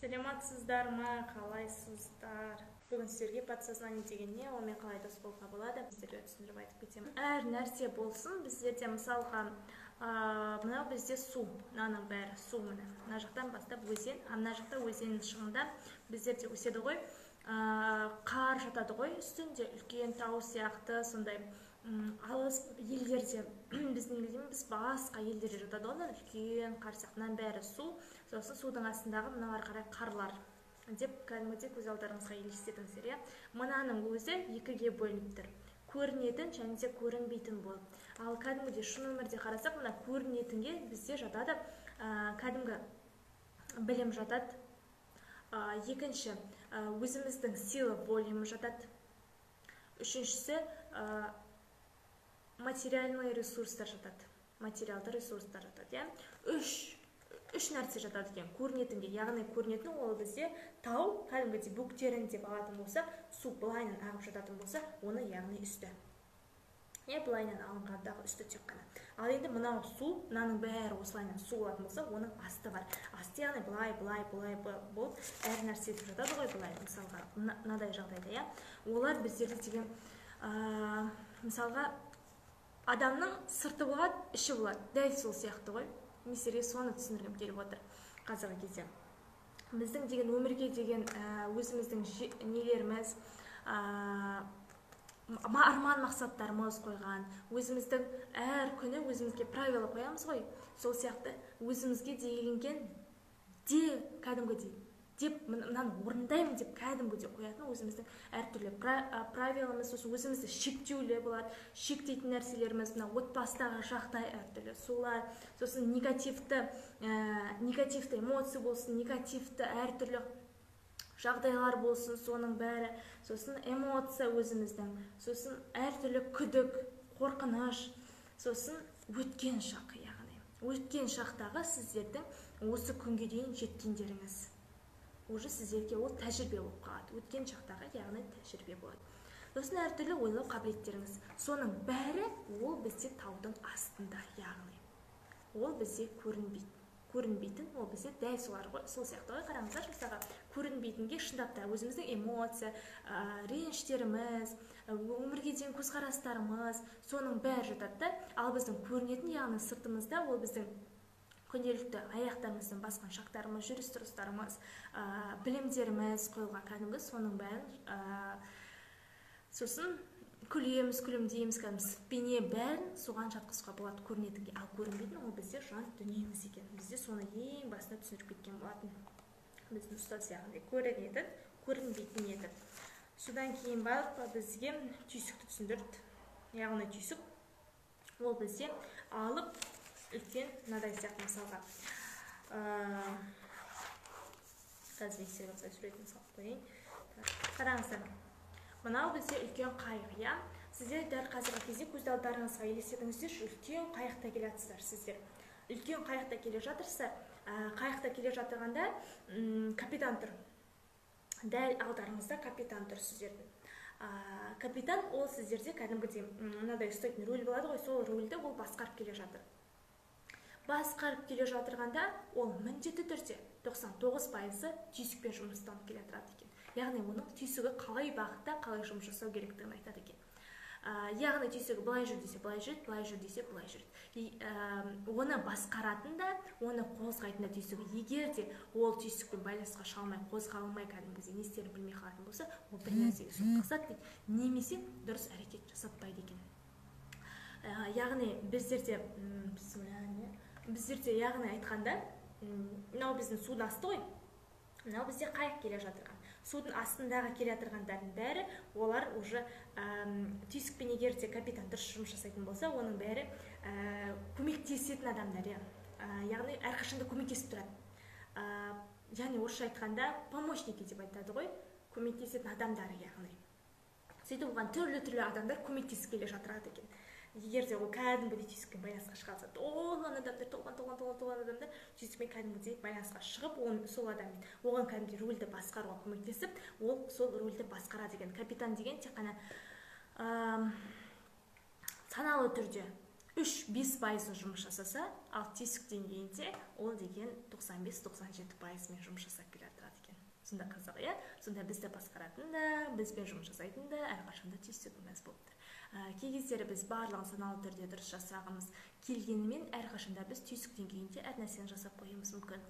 Саламатсыздар ма, қалайсыздар? Бүгін сіздерге подсознание деген не, онымен қалай дос болуға болады, сіздерге түсіндіріп айтып кетемін. Әр нәрсе болсын, біздерде мысалға, мынау бізде су, мынаның бәрі су, мына жақтан бастап өзен, мына жақта өзеннің шығында біздерде өседі ғой, қар жатады ғой, үстінде үлкен тау сияқты, сондай алыс елдерде, біздің елде біз басқа елдерде жатады ғой, үлкен қар сияқтынан бәрі су, сосын судың астындағы мыналар қарай қарлар деп кәдімгідей көз алдарыңызға елестетіңіздер, иә. Мынаның өзі екіге бөлініп тұр. Көрінетін және де көрінбейтін болып. Ал кәдімгідей шын өмірде қарасақ, мына көрінетінге бізде жатады, кәдімгі білім жатады. Екінші, өзіміздің сила волемі жатады. Үшіншісі, материальный ресурстар жатады. Материалды ресурстар жатады, иә. Үш нәрсе жатады екен, көрінетінге, яғни көрінетін ол бізде тау, кәдімгідей бөктерін деп алатын болса, су былайынан ағып жататын болса, оны яғни үсті. Былайынан алынғандағы үсті тек қана. Ал енді мынау су, мынаның бәрі осылайынан су алатын болса, оның асты бар. Асты яғни былай болып, әр нәрсе жатады ғой былай, мысалға, мынадай жағдайда, иә. Олар біздерде деген, мысалға, адамның сырты болады, іші болады, дәл сол сияқты ғой. Месере соны түсіндіргім келіп отыр қазіргі кезде. Біздің деген өмірге деген өзіміздің нелеріміз, арман мақсаттарымыз қойған, өзіміздің әр күні өзімізге правила қоямыз ғой, сол сияқты өзімізге дейінген де кәдімгідей деп мынаны орындаймын деп кәдімгідей қоятын өзіміздің әртүрлі правиламыз, өзімізді шектеулі болады, шектейтін нәрселеріміз, мына отбасыдағы жағдай әртүрлі, солар, сосын негативті эмоция болсын, негативті әртүрлі жағдайлар болсын, соның бәрі, сосын эмоция өзіміздің, сосын әртүрлі күдік, қорқыныш, сосын өткен шақ, яғни өткен шақтағы сіздердің осы күнге дейін жеткендеріңіз. Уже сіздерге ол тәжірибе болып қалады. Өткен шақтағы, яғни тәжірибе болады. Сосын әртүрлі ойлау қабілеттеріңіз. Соның бәрі ол бізде таудың астында, яғни. Ол бізде көрінбейтін, ол бізде дәл солар ғой, сол сияқты ғой, қараңыздар, мысалға, көрінбейтінге шындапта өзіміздің эмоция, реніштеріміз, өмірге деген көзқарастарымыз, соның бәрі жатады. Ал біздің көрінетін, яғни сыртымызда ол біздің күнделікті аяқтарымыздың басқан шақтарымыз, жүріс-тұрыстарымыз, білімдеріміз қойылған кәдімгі, соның бәрін, сосын күлемдейміз, бейне бәрін соған жатқызуға болады көрінетінге. Ал көрінбейтін ол бізде жан дүниеміз екен. Бізде соны ең басында түсіндіріп кеткен болатын. Біздің ұстаз яғни көрінетін, көрінбейтін еді. Содан кейін барып бізге түйсікті түсіндірді. Яғни түйсік ол бізде алып үлкен мынадай сияқты мысалға. Қазір естеріңізге суретін салып қойайын. Қараңыздар. Мынау бізде үлкен қайық, иә. Сіздер дәл қазіргі кезде көз алдарыңызға елестетіңіздер, үлкен қайықта келатсыздар сіздер. Үлкен қайықта келе жатырсыздар. Қайықта келе жатырғанда капитан тұр. Дәл алдарыңызда капитан тұр сіздердің. Капитан ол сіздерде кәдімгідей мынадай ұстайтын рөл болады ғой, сол рөлді ол басқарып келе жатыр. Басқарып келе жатырғанда, ол міндетті түрде 99% түйсікпен жұмыстанып келе жатырады екен. Яғни оның түйсігі қалай бағытта, қалай жұмыс жасау керектігін айтады екен. Яғни түйсігі былай жүр десе, былай жүреді, былай жүр десе, былай жүреді. Оны басқаратын да, оны қозғайтын да түйсігі. Егер де ол түйсікпен байланысқа шыға алмай, қозғалмай кәдімгідей не істерін білмей қалатын болса, ол бір нәрсеге соқтықсады дейді, немесе дұрыс әрекет жасатпайды екен. Яғни біздерде яғни айтқанда, мынау біздің судың асты ғой, мынау бізде қайық келе жатырған. Судың астындағы келе жатырғандардың бәрі, олар уже түйсікпен егер де капитан дұрыс жұмыс жасайтын болса, оның бәрі көмектесетін адамдар, яғни әрқашанда көмектесіп тұрады. Яғни орысша айтқанда помощники деп айтады ғой, көмектесетін адамдары, яғни. Сөйтіп оған түрлі адамдар көмектесіп келе жатырады екен. Егер де ол кәдімгідей түйсікпен байланысқа шығалса, толған адамдар түйсікпен кәдімгідей байланысқа шығып, сол адаммен оған кәдімгідей рөлді басқаруға көмектесіп, ол сол рөлді басқарады деген. Капитан деген тек қана саналы түрде 3-5% жұмыс жасаса, ал түйсік деңгейінде ол деген 95-97% жұмыс жасап келе жатырады. сонда қызық, иә. Сонда бізді басқаратын да, бізбен жұмыс жасайтын да әрқашанда түйсігіміз мәз болып тұр. Кей кездері біз барлығын саналы түрде дұрыс жасағымыз келгенімен, әрқашанда біз түйсік деңгейінде әр нәрсені жасап қоюымыз мүмкін.